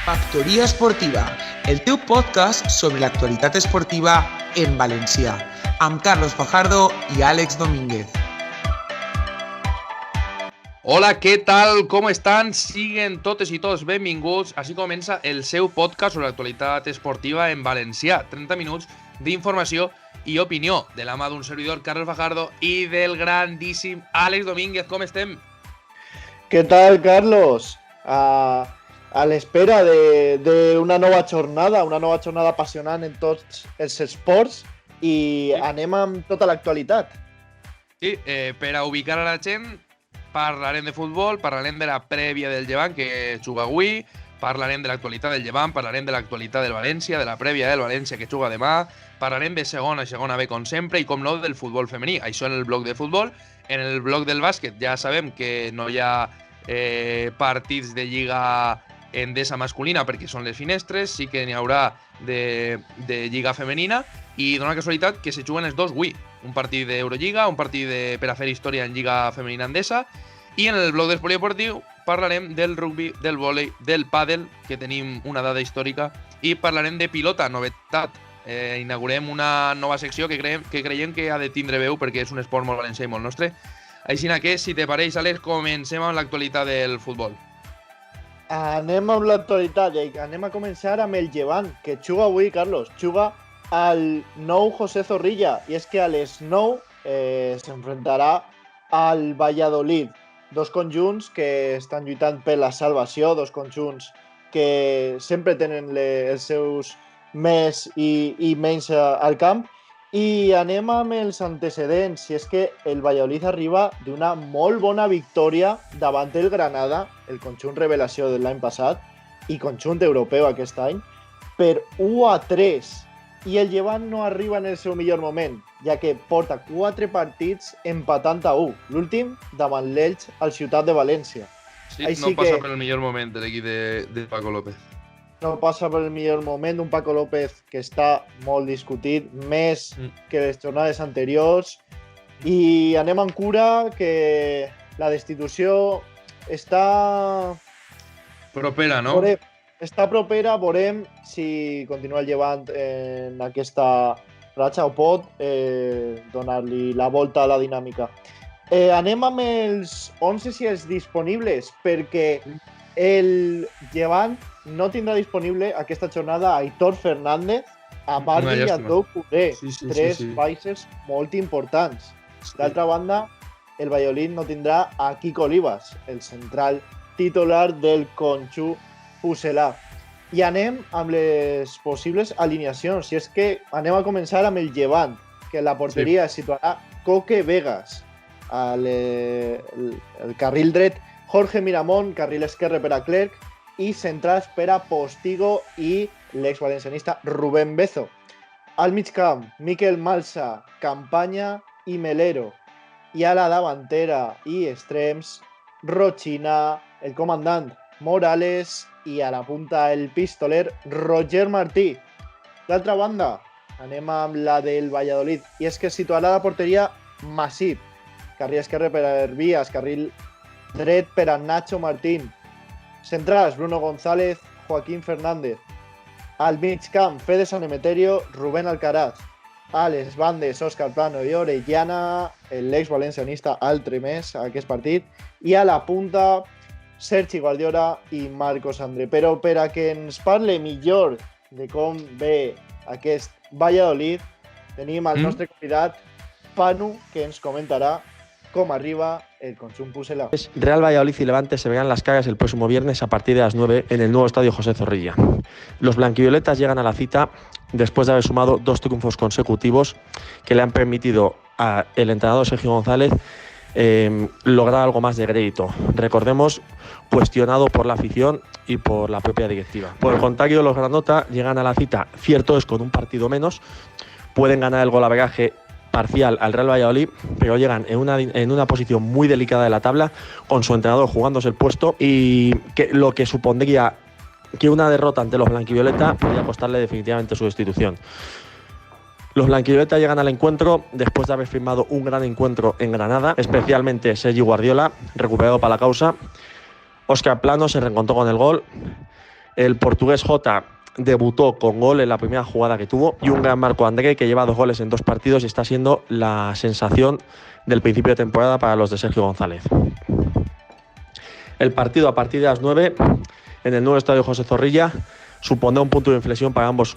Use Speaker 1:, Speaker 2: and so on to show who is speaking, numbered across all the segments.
Speaker 1: Factoria Esportiva, el teu podcast sobre l'actualitat esportiva en valencià, amb Carlos Fajardo i Àlex Domínguez.
Speaker 2: Hola, ¿qué tal? ¿Cómo están? Siguen totes i tots benvinguts. Així comença el seu podcast sobre l'actualitat esportiva en valencià. 30 minuts d'informació i opinió de la mà d'un servidor, Carlos Fajardo, i del grandíssim Àlex Domínguez. Com estem?
Speaker 3: ¿Qué tal, Carlos? A l'espera d'una nova jornada apassionant en tots els esports i anem amb tota l'actualitat.
Speaker 2: Sí, per a ubicar a la gent, parlarem de futbol, parlarem de la prèvia del Llevant que juga avui, parlarem de l'actualitat del Llevant, parlarem de l'actualitat del València, de la prèvia del València que juga demà, parlarem de segona B com sempre i com no del futbol femení. Això en el bloc de futbol. En el bloc del bàsquet ja sabem que no hi ha partits de Lliga Endesa masculina perquè són les finestres, sí que n'hi haurà de Lliga femenina i dona la casualitat que se juguen els dos avui. Un partit d'Eurolliga, un partit per a fer història en Lliga femenina endesa i en el bloc del polideportiu parlarem del rugby, del vòlei, del pàdel, que tenim una dada històrica, i parlarem de pilota, novetat. Inaugurem una nova secció que creiem que ha de tindre veu perquè és un esport molt valencià i molt nostre. Així que, si te pareix, Àlex, comencem amb l'actualitat del futbol.
Speaker 3: Anem amb l'actualitat i anem a començar amb el Llevant, que juga avui, Carlos. Juga al nou José Zorrilla, i és que a les 9 s'enfrontarà al Valladolid. Dos conjunts que estan lluitant per la salvació, dos conjunts que sempre tenen els seus més i menys al camp. I anem amb els antecedents, i és que el Valladolid arriba d'una molt bona victòria davant el Granada, el conjunt revelació de l'any passat, i conjunt europeu aquest any, per 1-3. I el Llevant no arriba en el seu millor moment, ja que porta 4 partits empatant a 1, l'últim davant l'Elx al Ciutat de València.
Speaker 2: Sí, no passa per el millor moment de l'equip de Paco López.
Speaker 3: No passa per el millor moment, un Paco López que està molt discutit, més que les jornades anteriors. I anem amb cura que la destitució està
Speaker 2: propera, no?
Speaker 3: Està propera, veurem si continua el Llevant en aquesta ratxa o pot donar-li la volta a la dinàmica. Anem amb els 11 i els disponibles, perquè el Llevant no tindrà disponible aquesta jornada a Aitor Fernández, a Bardi i a Dou Culer. Tres baixes molt importants. D'altra banda, el Valladolid no tindrà a Quico Olivas, el central titular del conjunt pucelà. I anem amb les possibles alineacions. I és que anem a començar amb el Llevant, que la porteria es situarà Coque Vegas. El carril dret, Jorge Miramón, carril esquerre per a Clerc, i centrals per a Postigo i l'exvalencianista Rubén Bezo. Al mig camp, Miquel Malsa, Campanya i Melero. I a la davantera i extrems, Rochina, el comandant Morales i a la punta el pistoler Roger Martí. D'altra banda, anem amb la del Valladolid, i és que situarà la porteria Masip. Carril esquerre per a Hervías, carril dret per a Nacho Martín. Centrals, Bruno González, Joaquín Fernández. Al mig camp, Fede San Emeterio, Rubén Alcaraz. A les bandes, Óscar Plano i Orellana, l'ex valencianista altre més a aquest partit. I a la punta, Sergi Guardiola i Marcos André. Però per a que ens parle millor de com ve aquest Valladolid, tenim al nostre convidat, Panu, que ens comentarà cómo arriba el consumo pucelà.
Speaker 4: Real Valladolid y Levante se verán las caras el próximo viernes a partir de las 9 en el nuevo estadio José Zorrilla. Los blanquivioletas llegan a la cita después de haber sumado 2 triunfos consecutivos que le han permitido al entrenador Sergio González lograr algo más de crédito. Recordemos, cuestionado por la afición y por la propia directiva. Por el contrario, los granota llegan a la cita, cierto es con un partido menos, pueden ganar el golaveraje parcial al Real Valladolid, pero llegan en una posición muy delicada de la tabla, con su entrenador jugándose el puesto, y lo que supondría que una derrota ante los blanquivioleta podría costarle definitivamente su destitución. Los blanquivioletas llegan al encuentro después de haber firmado un gran encuentro en Granada, especialmente Sergi Guardiola, recuperado para la causa. Óscar Plano se reencontró con el gol. El portugués Jota debutó con gol en la primera jugada que tuvo y un gran Marco André que lleva 2 goles en 2 partidos y está siendo la sensación del principio de temporada para los de Sergio González. El partido a partir de las 9 en el nuevo estadio José Zorrilla supondrá un punto de inflexión para ambos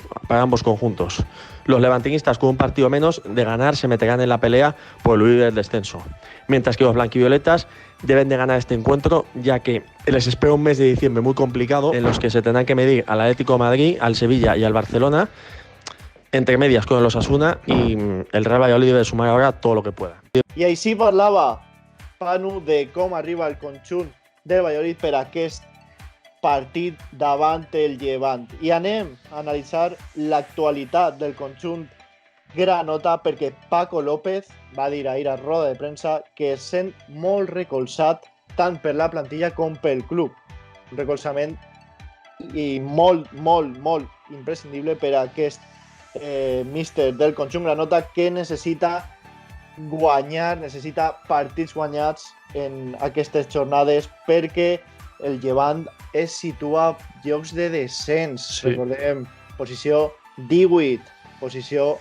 Speaker 4: conjuntos. Los levantinistas, con un partido menos de ganar, se meterán en la pelea por el huir del descenso, mientras que los blanquivioletas deben de ganar este encuentro, ya que les espera un mes de diciembre muy complicado en los que se tendrán que medir al Atlético de Madrid, al Sevilla y al Barcelona, entre medias con el Osasuna, y el Real Valladolid debe sumar ahora todo lo que pueda.
Speaker 3: I així parlava Panu de com arriba el conjunt del Valladolid per aquest partit davant el Llevant. I anem a analitzar l'actualitat del conjunt granota perquè Paco López va dir ahir a roda de premsa que es sent molt recolzat tant per la plantilla com pel club. Un recolzament i molt imprescindible per a aquest míster del conjunt granota que necessita guanyar, necessita partits guanyats en aquestes jornades perquè el Llevant es situa a llocs de descens. Sí. Recordem, posició 18, posició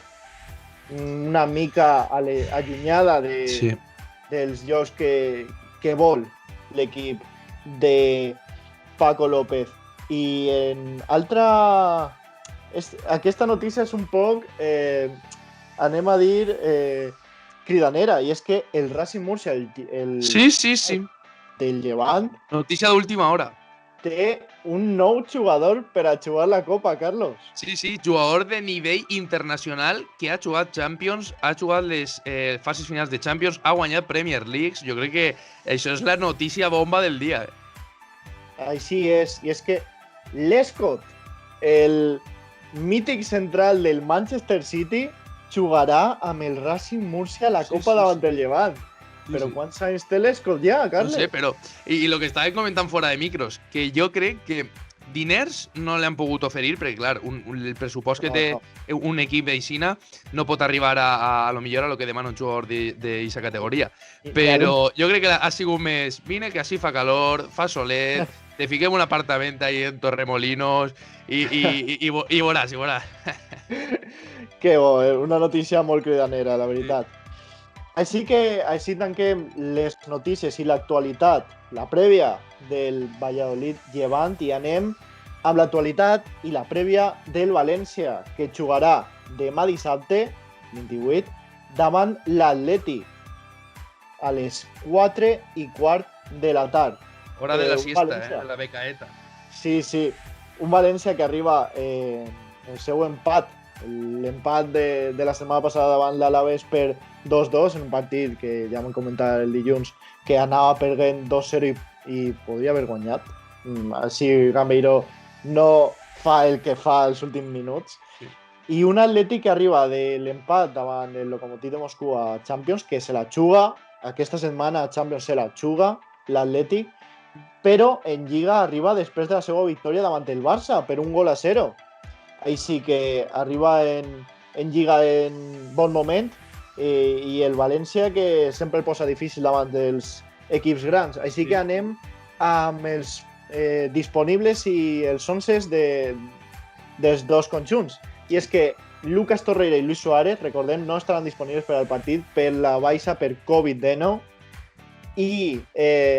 Speaker 3: una mica allunyada dels llocs que vol l'equip de Paco López. I en altra... Aquesta notícia és un poc, anem a dir, cridanera, i és que el Racing Murcia,
Speaker 2: Sí.
Speaker 3: del Llevant,
Speaker 2: Notícia d'última hora.
Speaker 3: té un nou jugador per a jugar la Copa, Carlos.
Speaker 2: Sí, jugador de nivell internacional que ha jugat Champions, ha jugat les fases finals de Champions, ha guanyat Premier Leagues. Jo crec que això és la notícia bomba del dia.
Speaker 3: Així és, i és que Lescott, el mític central del Manchester City, jugarà amb el Racing Murcia a la Copa davant del Llevant. Però quants anys té Lescott ja, Carles?
Speaker 2: No sé, però... I lo que estava comentant fora de micros, que jo crec que diners no li han pogut oferir, perquè, clar, el pressupost que té un equip d'Aixina no pot arribar a lo millor a lo que demana un jugador d'aquesta categoria. Però jo crec que ha sigut més... Vine, que així fa calor, fa solet, te fiquem un apartament ahí en Torremolinos i veuràs,
Speaker 3: Que bo, una notícia molt cridanera, la veritat. Així tanquem les notícies i l'actualitat, la prèvia del Valladolid Llevant, i anem amb l'actualitat i la prèvia del València, que jugarà demà dissabte, 28, davant l'Atlètic a les 4:15 de la tarda.
Speaker 2: Hora de la siesta, la becaeta.
Speaker 3: Sí, un València que arriba el seu empat, l'empat de la setmana passada davant l'Alaves per 2-2, en un partit que ja vam comentar el dilluns, que anava perdent 2-0 i podria haver guanyat. Així Gambeiro no fa el que fa els últims minuts. Sí. I un Atlètic que arriba de l'empat davant el Lokomotiv de Moscou a Champions, que se la juga, aquesta setmana a Champions se la juga l'Atlètic, però en Lliga arriba després de la seva victòria davant el Barça per 1-0. Així que arriba en Lliga en bon moment, i el València que sempre el posa difícil davant dels equips grans. Així que anem amb els disponibles i els 11 dels dos conjunts. I és que Lucas Torreira i Luis Suárez, recordem, no estaran disponibles per al partit per la baixa per Covid-19 i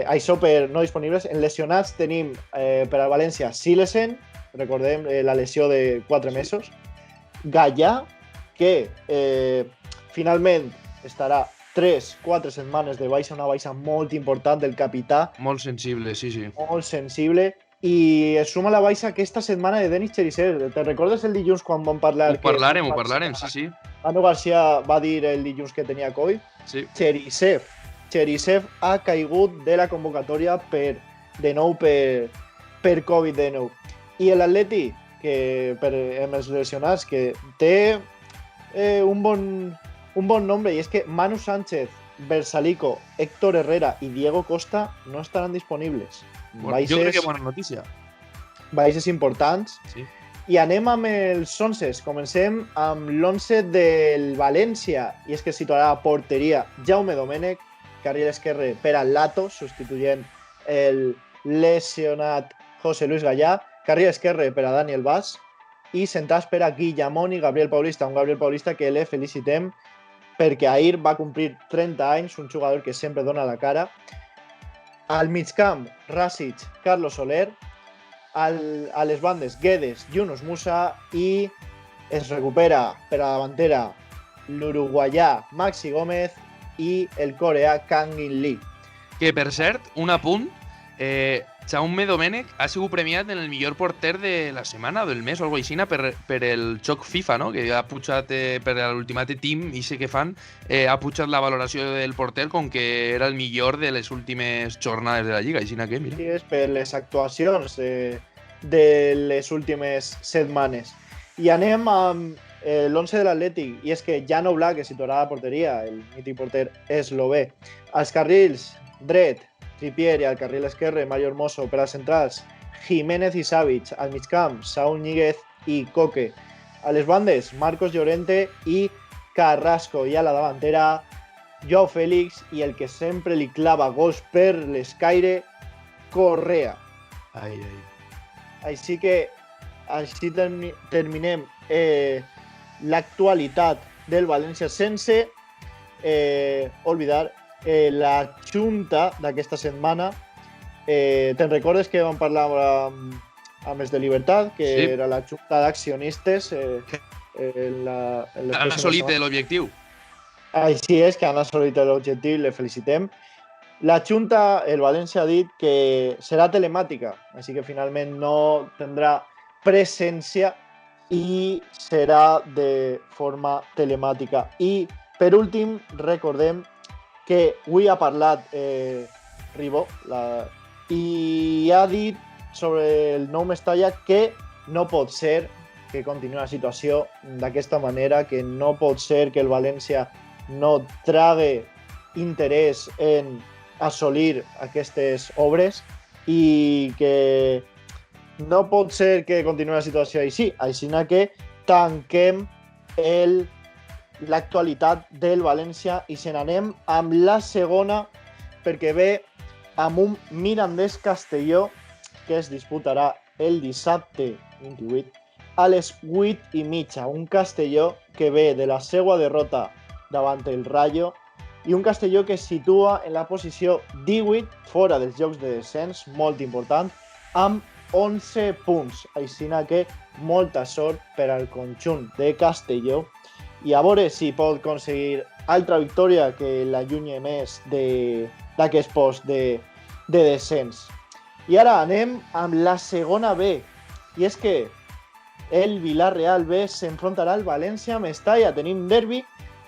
Speaker 3: això per no disponibles. En lesionats tenim per al València Silesen, recordem la lesió de 4 mesos, Gallà, que finalment estarà 3-4 setmanes de baixa, una baixa molt important del capità.
Speaker 2: Molt sensible, sí.
Speaker 3: Molt sensible. I es suma la baixa aquesta setmana de Denis Cherisev. Te recordes el dilluns quan vam parlar?
Speaker 2: Ho parlarem, sí.
Speaker 3: Manu García va dir el dilluns que tenia Covid. Sí. Cherisev ha caigut de la convocatòria per Covid-19. I l'Atleti, que amb els lesionats, que té un bon nombre, i és que Manu Sánchez, Versalico, Héctor Herrera i Diego Costa no estaran disponibles.
Speaker 2: Jo crec que bona notícia.
Speaker 3: Baixes importants. Sí. I anem amb els 11. Comencem amb l'11 del València, i és que situarà a porteria Jaume Domènech, carril esquerre per al Lato, substituint el lesionat José Luis Gallà, carril esquerre per a Daniel Bas i centrals per a Guillamón i Gabriel Paulista, un Gabriel Paulista que le felicitem perquè ahir va complir 30 anys, un jugador que sempre dona la cara. Al migcamp, Rasic, Carlos Soler, a les bandes, Guedes, Yunus Musa i es recupera per a la davantera l'uruguaià Maxi Gómez i el coreà Kang In Lee.
Speaker 2: Que, per cert, un apunt, Jaume Domènech ha sigut premiat en el millor porter de la setmana o del mes o alguna cosa així per el xoc FIFA, no? Que ha pujat per l'Ultimate Team i sé que fan, ha pujat la valoració del porter com que era el millor de les últimes jornades de la Lliga, així que mira.
Speaker 3: Sí, és per les actuacions de les últimes setmanes. I anem amb l'11 de l'Atlètic, i és que Jan Oblak, que situarà la porteria, el mític porter eslové. Als carrils dret, Trippier, i al carril esquerre, Mario Hermoso. Per als centrals, Jiménez i Savic. Al migcamp, Saúl Ñíguez i Coque. A les bandes, Marcos Llorente i Carrasco. I a la davantera, Joao Félix i el que sempre li clava gols per l'escaire, Correa.
Speaker 2: Ai.
Speaker 3: Així que així terminem l'actualitat del València sense oblidar la junta d'aquesta setmana. Te'n recordes que vam parlar amb els de Libertat, que
Speaker 2: sí,
Speaker 3: era la junta d'accionistes?
Speaker 2: Han assolit l'objectiu.
Speaker 3: Així és, que han assolit l'objectiu, le felicitem. La junta, el València ha dit que serà telemàtica, així que finalment no tindrà presència i serà de forma telemàtica. I per últim, recordem que avui ha parlat Ribó i ha dit sobre el nou Mestalla que no pot ser que continuï la situació d'aquesta manera, que no pot ser que el València no trague interès en assolir aquestes obres i que no pot ser que continuï la situació així. Així que tanquem l'actualitat del València i se n'anem amb la segona, perquè ve amb un Mirandés Castelló que es disputarà el dissabte 28 a les 8:30. Un Castelló que ve de la seva derrota davant el Rayo i un Castelló que es situa en la posició 18 fora dels jocs de descens, molt important, amb 11 punts. Així que molta sort per al conjunt de Castelló i a veure si pot aconseguir altra victòria que l'allunyi més d'aquest post de descens. I ara anem amb la segona B, i és que el Villarreal B s'enfrontarà al València Mestalla. Tenim derbi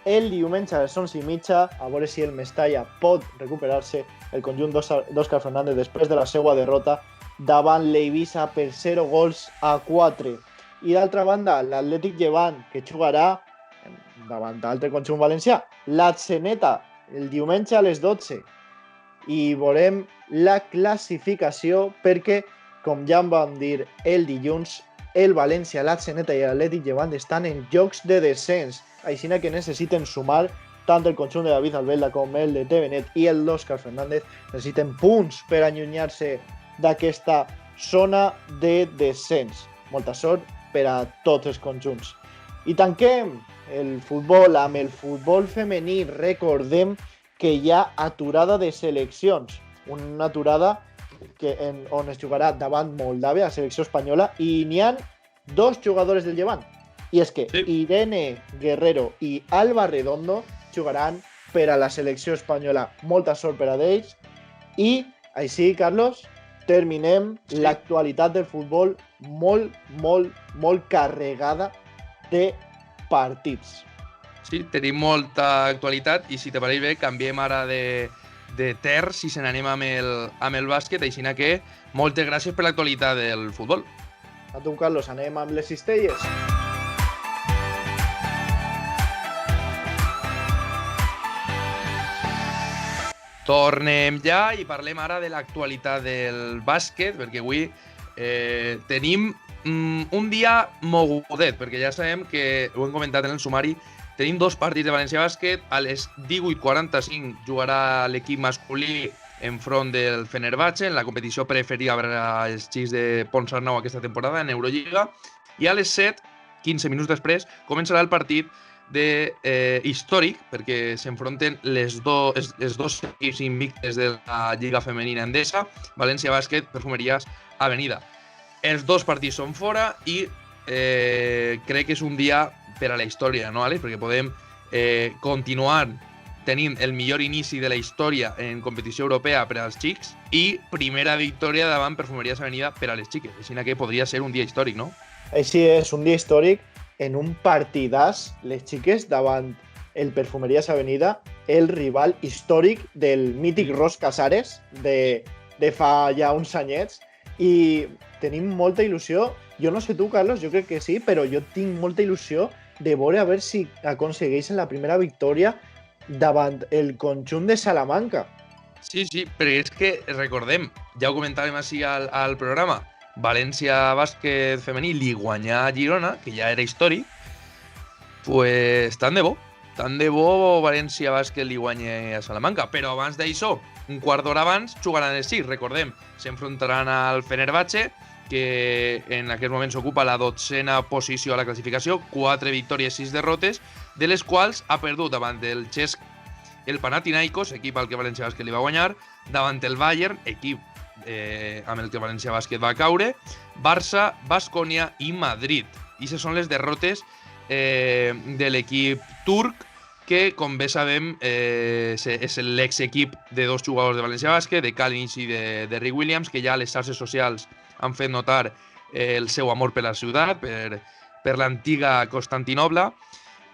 Speaker 3: el diumenge a les 11:30, a veure si el Mestalla pot recuperar-se el conjunt d'Òscar Fernández després de la seva derrota davant l'Eivissa per 0-4. I d'altra banda, l'Atlètic Llevant, que jugarà davant d'altre conjunt valencià, l'Atzeneta, el diumenge a les 12. I veurem la classificació perquè, com ja em vam dir el dilluns, el València, l'Atzeneta i l'Atlètic Llevant estan en jocs de descens. Així que necessiten sumar, tant el conjunt de David Albelda com el de Tevenet i el d'Òscar Fernández, necessiten punts per allunyar-se d'aquesta zona de descens. Molta sort per a tots els conjunts. I tanquem el futbol amb el futbol femení. Recordem que hi ha aturada de seleccions. Una aturada on es jugarà davant Moldàvia, la selecció espanyola, i n'hi ha dos jugadores del Llevant. I és que Irene Guerrero i Alba Redondo jugaran per a la selecció espanyola. Molta sort per a ells. I així, Carlos, terminem l'actualitat del futbol molt carregada de partits.
Speaker 2: Sí, tenim molta actualitat i si te pareix bé, canviem ara de terç i se n'anem amb el bàsquet, així que moltes gràcies per l'actualitat del futbol.
Speaker 3: A tu, Carlos, anem amb les cistelles.
Speaker 2: Tornem ja i parlem ara de l'actualitat del bàsquet, perquè avui tenim un dia mogudet, perquè ja sabem que, ho hem comentat en el sumari, tenim dos partits de València Bàsquet. A les 18:45 jugarà l'equip masculí enfront del Fenerbahçe, en la competició preferida per als xics de Ponsarnau aquesta temporada, en Eurolliga. I a les 7, 15 minuts després, començarà el partit històric, perquè s'enfronten els dos equips invictes de la Lliga Femenina Endesa, València Bàsquet, Perfumeries Avenida. Els dos partits són fora i crec que és un dia per a la història, no, Àlex? Perquè podem continuar tenint el millor inici de la història en competició europea per als xics i primera victòria davant Perfumeries Avenida per a les xiques. Així que podria ser un dia històric, no?
Speaker 3: Així és, un dia històric en un partidàs, les xiques davant el Perfumeries Avenida, el rival històric del mític Ros Casares de fa ja uns anyets, i tenim molta il·lusió. Jo no sé tu, Carlos, jo crec que sí, però jo tinc molta il·lusió de veure a veure si aconsegueixen la primera victòria davant el conjunt de Salamanca.
Speaker 2: Sí, perquè és que, recordem, ja ho comentàvem així al programa, València Bàsquet femení li guanyà a Girona, que ja era històric, pues tant de bo València Bàsquet li guanya a Salamanca. Però abans d'això, un quart d'hora abans, jugaran els sis, recordem, s'enfrontaran al Fenerbahçe, que en aquest moment s'ocupa la 12a posició a la classificació, 4 victòries, 6 derrotes, de les quals ha perdut davant del Cesc el Panathinaikos, equip al que València Bàsquet li va guanyar, davant el Bayern, equip amb el que València Bàsquet va caure, Barça, Baskonia i Madrid. I aquestes són les derrotes de l'equip turc, que, com bé sabem, és l'exequip de dos jugadors de València Bàsquet, de Kalinic i de Rick Williams, que ja a les xarxes socials han fet notar el seu amor per la ciutat, per l'antiga Constantinoble.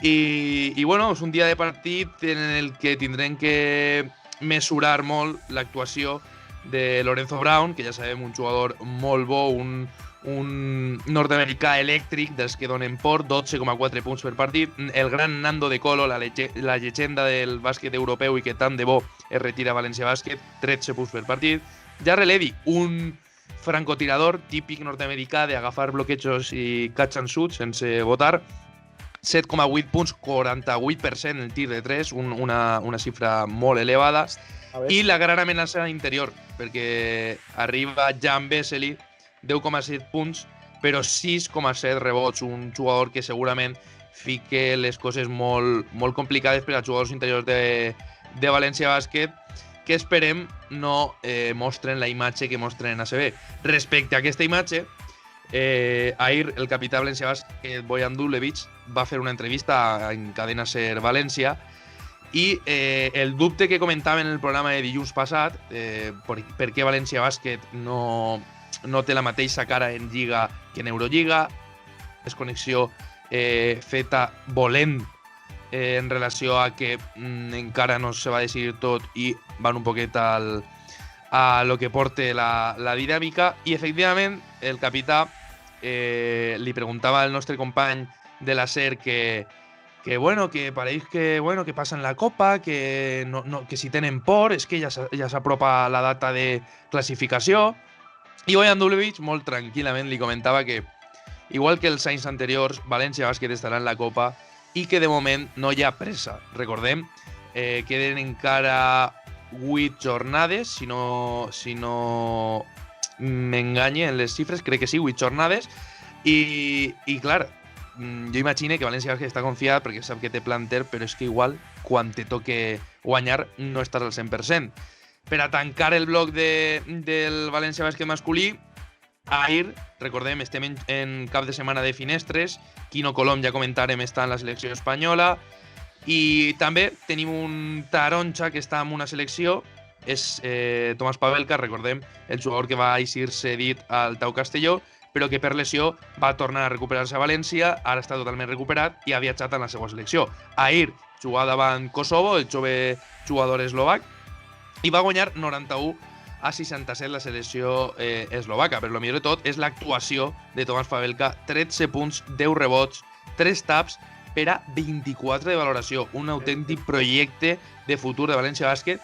Speaker 2: I bueno, és un dia de partit en el que tindrem que mesurar molt l'actuació de Lorenzo Brown, que ja sabem, un jugador molt bo, un nord-americà elèctric dels que donen por, 12,4 punts per partit. El gran Nando De Colo, la llegenda del bàsquet europeu i que tant de bo es retira a València Bàsquet, 13 punts per partit. Jarrell Levy, un francotirador típic nord-americà d'agafar bloquejos i catch and shoot sense votar, 7,8 punts, 48% el tir de 3, una xifra molt elevada. I la gran amenaça interior, perquè arriba Jan Vesely, 10,7 punts, però 6,7 rebots, un jugador que segurament fica les coses molt complicades per als jugadors interiors de València Bàsquet, que esperem no mostren la imatge que mostren en ACB. Respecte a aquesta imatge, ahir el capità València Bàsquet, Bojan Dubljevic, va fer una entrevista en Cadena Ser València i el dubte que comentava en el programa de dilluns passat, per què València Bàsquet no té la mateixa cara en Lliga que en Eurolliga, desconnexió feta volent en relació a que encara no se va decidir tot i van un poquet a lo que porte la dinàmica. I efectivament el capità li preguntava al nostre company de la SER que pareix que passa en la Copa, que si tenen por, és que ja s'apropa la data de classificació. I Bojan Dubljevic, molt tranquil·lament, li comentava que, igual que els anys anteriors, València Bàsquet estarà en la Copa i que de moment no hi ha pressa. Recordem, queden encara 8 jornades, si no m'enganye en les xifres, crec que sí, 8 jornades, i clar, jo imagino que València Bàsquet està confiat perquè sap que té planter, però és que igual, quan te toque guanyar, no estàs al 100%. Per a tancar el bloc del València Bàsquet masculí, ahir, recordem, estem en cap de setmana de finestres, Quino Colom, ja comentarem, està en la selecció espanyola, i també tenim un taronja que està en una selecció, és Tomàs Pavelka, recordem, el jugador que va eixir cedit al Tau Castelló, però que per lesió va tornar a recuperar-se a València, ara està totalment recuperat i ha viatjat en la seva selecció. Ahir jugava davant Kosovo, el jove jugador eslovac, i va guanyar 91-67 la selecció eslovaca. Però el millor de tot és l'actuació de Tomàs Pavelka, 13 punts, 10 rebots, 3 taps per a 24 de valoració. Un autèntic projecte de futur de València Bàsquet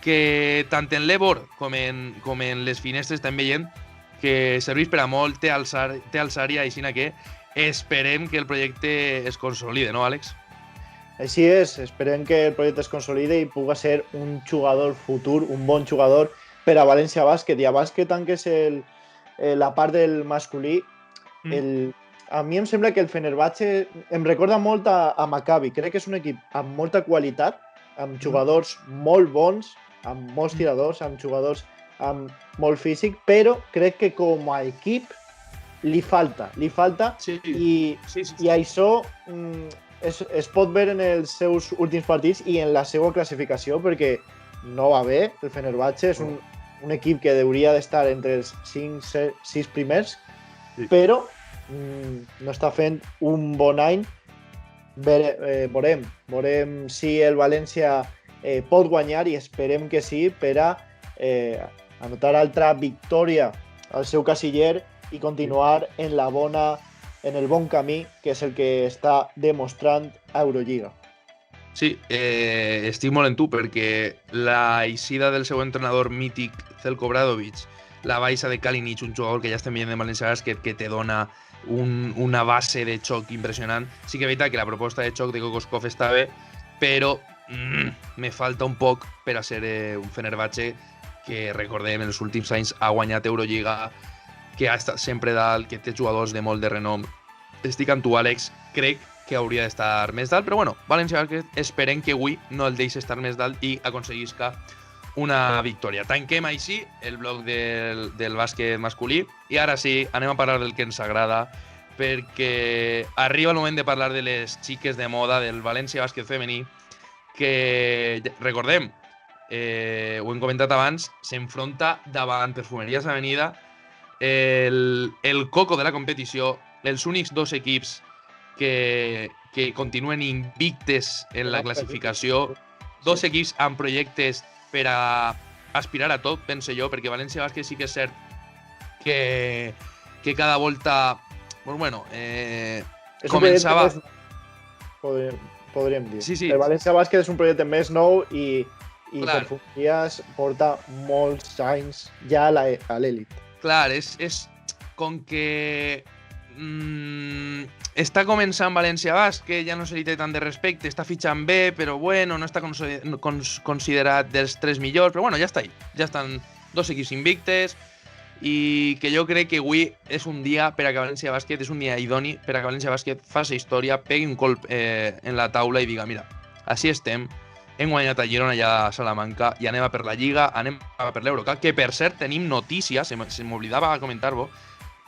Speaker 2: que tant en l'Ebor com en les finestres estem veient que serveix per a molt, té alçària, així que esperem que el projecte es consolide, no, Àlex?
Speaker 3: Així és, esperem que el projecte es consolide i pugui ser un jugador futur, un bon jugador per a València Bàsquet. I abans que tanques la part del masculí, a mi em sembla que el Fenerbahçe em recorda molt a Maccabi. Crec que és un equip amb molta qualitat, amb jugadors molt bons, amb molts tiradors, amb jugadors amb molt físic, però crec que com a equip li falta.
Speaker 2: Sí.
Speaker 3: I això es pot ver en els seus últims partits i en la seva classificació, perquè no va bé. El Fenerbahçe és un equip que hauria d'estar entre els 5-6 primers, però no està fent un bon any. Veurem si el València pot guanyar i esperem que sí per a anotar altra victòria al seu casiller i continuar en el bon camí, que és el que està demostrant a Eurolliga.
Speaker 2: Sí, estic molt en tu, perquè la eixida del seu entrenador mític, Zeljko Obradović, la baixa de Kalinic, un jugador que ja estem veient de València Bàsquet, que te dona una base de xoc impressionant. Sí que és veritat que la proposta de xoc de Kokoskov està bé, però me falta un poc per a ser un Fenerbahçe que, recordem, en els últims anys ha guanyat Eurolliga, que ha estat sempre dalt, que té jugadors de molt de renom. Estic amb tu, Àlex, crec que hauria d'estar més dalt, però bueno, València Bàsquet esperem que avui no el deixi estar més dalt i aconseguisca una victòria. Tanquem així el bloc del bàsquet masculí i ara sí, anem a parlar del que ens agrada, perquè arriba el moment de parlar de les xiques de moda del València Bàsquet femení, que, recordem, ho hem comentat abans, s'enfronta davant Perfumeries Avenida, el coco de la competició, els únics dos equips que continuen invictes en la classificació, dos equips amb projectes per a aspirar a tot, penso jo, perquè València Bàsquet sí que és cert que cada volta, bueno, començava...
Speaker 3: Podríem dir.
Speaker 2: Sí.
Speaker 3: El València Bàsquet és un projecte més nou i Perfumeries porta molts anys ja a l'elit.
Speaker 2: Clar, és com que està començant València Bàsquet, ja no se li té tant de respecte, està fitxant bé, però bueno, no està considerat dels 3 millors, però bueno, ja està ahí. Ja estan dos equips invictes i que jo crec que avui és un dia per a que València Bàsquet, és un dia idoni per a que València Bàsquet faci història, pegui un colp en la taula i diga, mira, així estem, hem guanyat a Girona i a Salamanca i anem a per la Lliga, anem a per l'Eurocup, que per cert tenim notícies, se m'oblidava comentar-ho,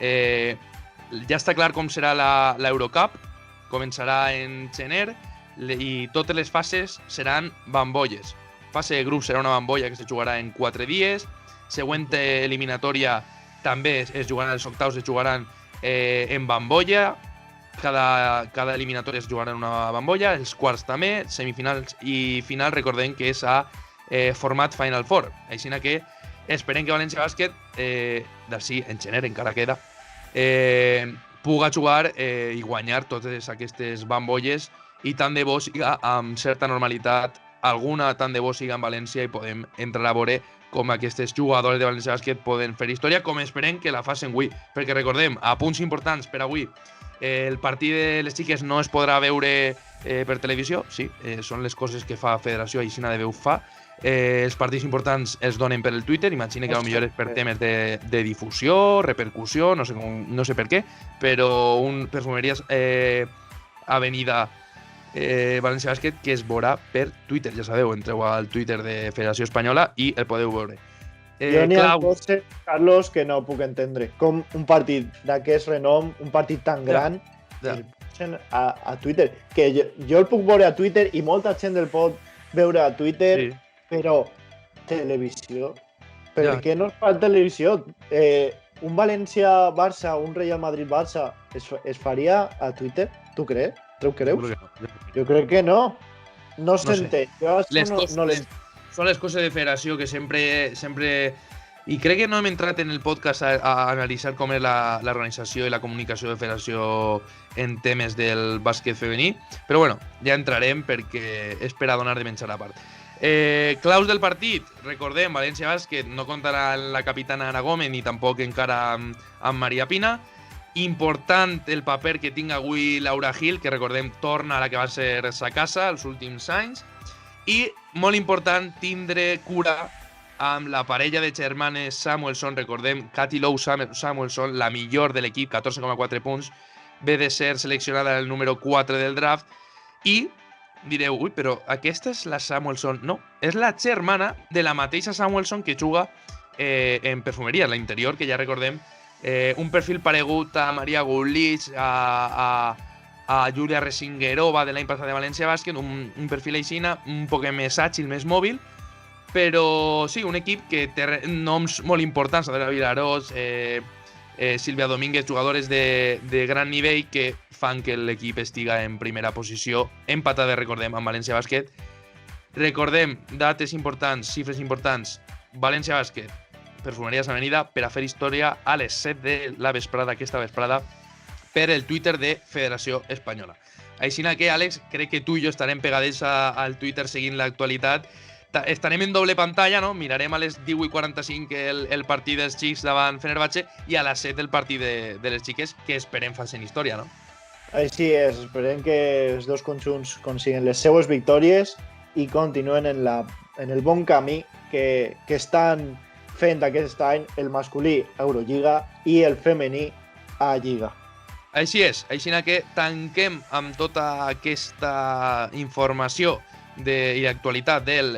Speaker 2: ja està clar com serà l'Eurocup, començarà en gener i totes les fases seran bambolles. Fase de grup serà una bambolla que se jugarà en 4 dies, següent eliminatòria també es jugaran, els octaus es jugaran en bambolla, cada eliminatòria es jugarà en una bambolla, els quarts també, semifinals i final recordem que és a format Final Four, així que esperem que València Bàsquet, d'ací en gener encara queda, puga jugar i guanyar totes aquestes bambolles i tant de bo siga amb certa normalitat, alguna tant de bo siga en València i podem entrar a veure com aquestes jugadores de València Bàsquet poden fer història, com esperem que la facin avui, perquè recordem, a punts importants per avui, el partit de les xiques no es podrà veure per televisió, sí, són les coses que fa Federació, així de bé ho fa. Els partits importants els donen per el Twitter, imagina que potser és per temes de difusió, repercussió, no sé per què, però un Perfumeries Avenida València Bàsquet que es veurà per Twitter, ja sabeu, entreu al Twitter de Federació Espanyola i el podeu veure.
Speaker 3: Jo n'hi ha coses, Carlos, que no puc entendre. Com un partit d'aquest renom, un partit tan gran, el posen a Twitter. Que jo el puc veure a Twitter i molta gent el pot veure a Twitter, però televisió? Per què no es fa televisió? Un València-Barça, un Real Madrid-Barça es faria a Twitter? Tu creus? Tu creus? Jo crec que no. No s'entén.
Speaker 2: Són les coses de federació que sempre... I crec que no hem entrat en el podcast a analitzar com és l'organització i la comunicació de federació en temes del bàsquet femení, però bueno, ja entrarem perquè és per a donar de menjar a part. Claus del partit, recordem, València Bàsquet no comptarà la capitana Ana Gómez ni tampoc encara amb Maria Pina. Important el paper que tinga avui Laura Gil, que recordem torna a la que va ser sa casa els últims anys. I molt important tindre cura amb la parella de germanes Samuelson. Recordem, Katie Lowe Samuelson, la millor de l'equip, 14,4 punts, ve de ser seleccionada el número 4 del draft. I direu, ui, però aquesta és la Samuelson. No, és la germana de la mateixa Samuelson que juga en perfumeria, la interior, que ja recordem, un perfil paregut a Maria Gullich, a Julia Resingerova de l'any passat de València Bàsquet, un perfil aixina, un poc més àgil, més mòbil, però sí, un equip que té noms molt importants, Adela Vilarós, Sílvia Domínguez, jugadores de gran nivell que fan que l'equip estiga en primera posició, empatada, recordem, amb València Bàsquet. Recordem, dates importants, xifres importants, València Bàsquet, Perfumeries Avenida, per a fer història a les 7 de la vesprada, aquesta vesprada, per el Twitter de Federació Espanyola. Així que, Àlex, crec que tu i jo estarem pegadets al Twitter seguint l'actualitat. Estarem en doble pantalla, no? Mirarem a les 18:45 el partit dels xics davant Fenerbahçe i a les 7 el partit de les xiques, que esperem facin història, no?
Speaker 3: Així és, esperem que els dos conjunts consiguen les seues victòries i continuen en el bon camí que estan fent aquest any el masculí a Eurolliga i el femení a Lliga.
Speaker 2: Així és, així que tanquem amb tota aquesta informació i actualitat del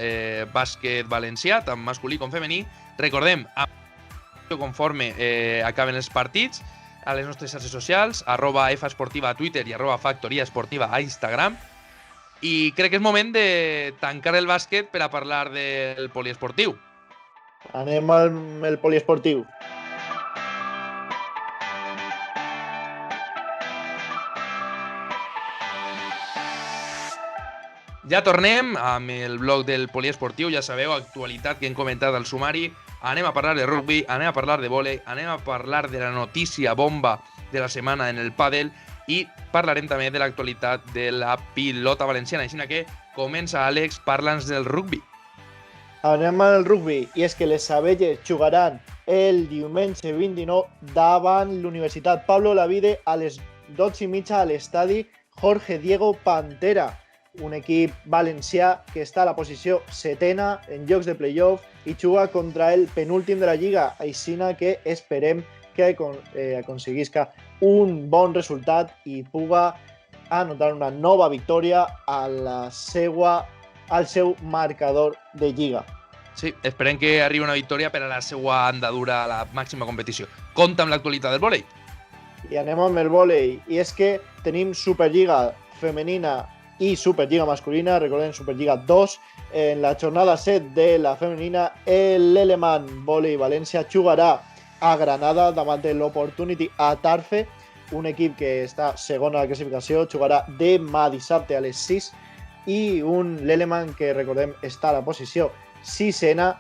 Speaker 2: bàsquet valencià, tant masculí com femení. Recordem, conforme acaben els partits, a les nostres xarxes socials, @fesportiva a Twitter i @factoria esportiva a Instagram. I crec que és moment de tancar el bàsquet per a parlar del poliesportiu.
Speaker 3: Anem al poliesportiu.
Speaker 2: Ja tornem amb el blog del poliesportiu, ja sabeu, actualitat que hem comentat al sumari. Anem a parlar de rugby, anem a parlar de vòlei, anem a parlar de la notícia bomba de la setmana en el pàdel i parlarem també de l'actualitat de la pilota valenciana. Així que comença, Àlex, parla'ns del rugby.
Speaker 3: Anem al rugby, i és que les abelles jugaran el diumenge 29 davant l'Universitat Pablo Olavide a les 12:30 a l'estadi Jorge Diego Pantera, un equip valencià que està a la posició setena en llocs de playoff i juga contra el penúltim de la Lliga, així que esperem que aconseguisca un bon resultat i puga anotar una nova victòria al seu marcador de Lliga.
Speaker 2: Sí, esperem que arribi una victòria per a la seva andadura a la màxima competició. Compta amb l'actualitat del vòlei.
Speaker 3: I anem amb el vòlei, i és que tenim Superliga femenina i Superliga masculina. Recordem, Superliga 2. En la jornada 7 de la femenina, l'Elemant Vòlei València jugarà a Granada davant de l'Opportunity a Tarfe, un equip que està segon a la classificació. Jugarà demà dissabte a les 6 i l'Elemant que, recordem, està a la posició sisena,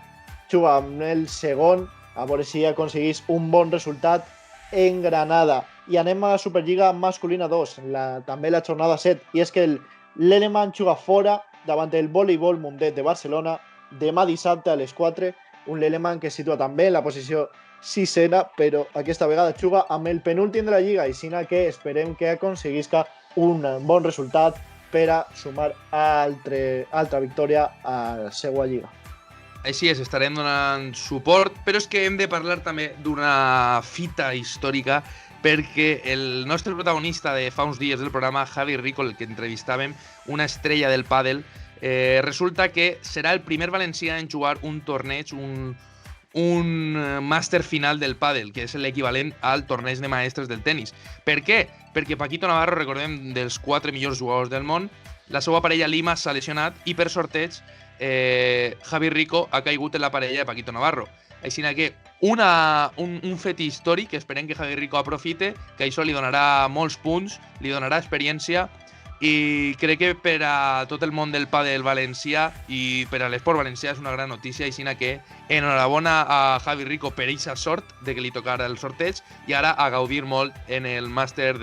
Speaker 3: juga amb el segon, a veure si aconseguís un bon resultat en Granada. I anem a la Superliga masculina 2, també la jornada 7, i és que l'Elemant juga fora davant del Voleibol Mundet de Barcelona demà dissabte a les 4, un l'Elemant que es situa també en la posició sisena, però aquesta vegada juga amb el penúltim de la Lliga, així que esperem que aconseguisca un bon resultat per a sumar altra victòria a la seva Lliga.
Speaker 2: Així és, estarem donant suport, però és que hem de parlar també d'una fita històrica, perquè el nostre protagonista de fa uns dies del programa, Javi Rico, el que entrevistàvem, una estrella del pàdel, resulta que serà el primer valencià en jugar un torneig, un màster final del pàdel, que és l'equivalent al torneig de maestres del tennis. Per què? Perquè Paquito Navarro, recordem, dels 4 millors jugadors del món, la seva parella Lima s'ha lesionat i per sorteig Javi Rico ha caigut en la parella de Paquito Navarro. Així que un fet històric que esperem que Javi Rico aprofite, que això li donarà molts punts, li donarà experiència i crec que per a tot el món del pàdel valencià i per a l'esport valencià és una gran notícia. Així que enhorabona a Javi Rico per aquesta sort de que li tocara el sorteig i ara a gaudir molt en el màster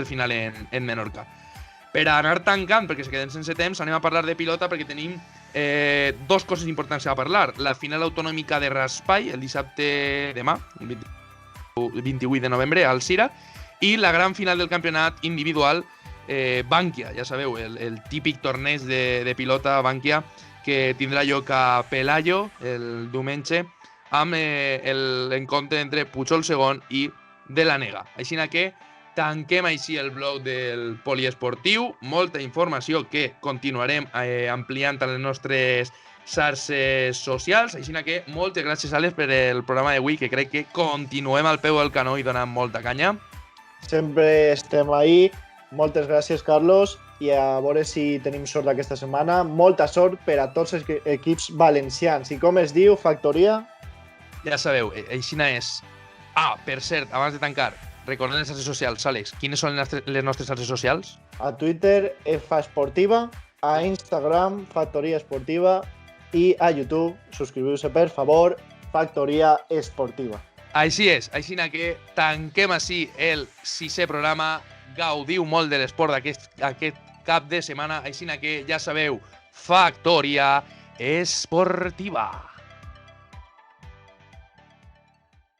Speaker 2: final en Menorca. Per a anar tancant, perquè se queden sense temps, anem a parlar de pilota perquè tenim dos coses importants a parlar. La final autonòmica de Raspall, el dissabte demà, 28 de novembre al Cira, i la gran final del campionat individual Bankia, ja sabeu, el típic torneig de pilota Bankia que tindrà lloc a Pelayo el diumenge amb l'encontre entre Pujol II i De la Nega. Així que tanquem així el blog del poliesportiu, molta informació que continuarem ampliant a les nostres xarxes socials, així que moltes gràcies, Àlex, per el programa d'avui, que crec que continuem al peu del canó i donant molta canya.
Speaker 3: Sempre estem ahí. Moltes gràcies, Carlos, i a veure si tenim sort aquesta setmana. Molta sort per a tots els equips valencians. I com es diu, Factoria?
Speaker 2: Ja sabeu, així és. Per cert, abans de tancar, recordem les xarxes socials, Àlex. Quines són les nostres xarxes socials?
Speaker 3: A Twitter, FA Esportiva, a Instagram, Factoria Esportiva, i a YouTube, subscriviu-se per favor, Factoria Esportiva.
Speaker 2: Així és, així que tanquem així el 6è programa. Gaudiu molt de l'esport aquest cap de setmana, així que ja sabeu, Factoria Esportiva.